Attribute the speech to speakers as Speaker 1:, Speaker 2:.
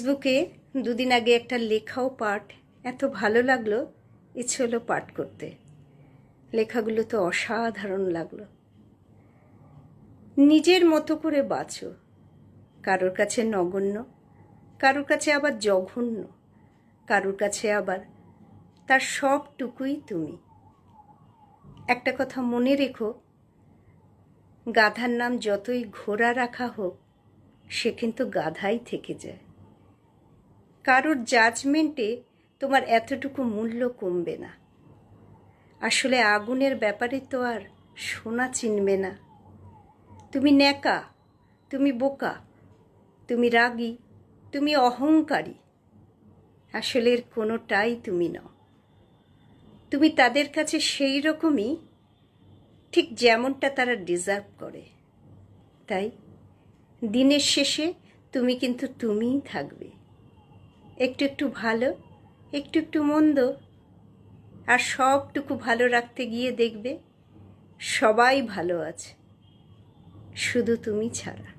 Speaker 1: ফেসবুকে দুদিন আগে একটা লেখাও পাঠ এত ভালো লাগলো, ইচ্ছে হলো পাঠ করতে। লেখাগুলো তো অসাধারণ লাগলো। নিজের মতো করে বাঁচো, কারোর কাছে নগণ্য, কারোর কাছে আবার জঘন্য, কারোর কাছে আবার তার সবটুকুই তুমি। একটা কথা মনে রেখো, গাধার নাম যতই ঘোড়া রাখা হোক, সে কিন্তু গাধাই থেকে যায়। কারোর জাজমেন্টে তোমার এতটুকু মূল্য কমবে না। আসলে আগুনের ব্যাপারে তো আর সোনা চিনবে না। তুমি ন্যাকা, তুমি বোকা, তুমি রাগী, তুমি অহংকারী, আসলে এর কোনোটাই তুমি নও। তুমি তাদের কাছে সেই রকমই, ঠিক যেমনটা তারা ডিজার্ভ করে। তাই দিনের শেষে তুমি কিন্তু তুমিই থাকবে, একটু একটু ভালো, একটু একটু মন্দ, আর সবটুকু ভালো রাখতে গিয়ে দেখবে সবাই ভালো আছে, শুধু তুমি ছাড়া।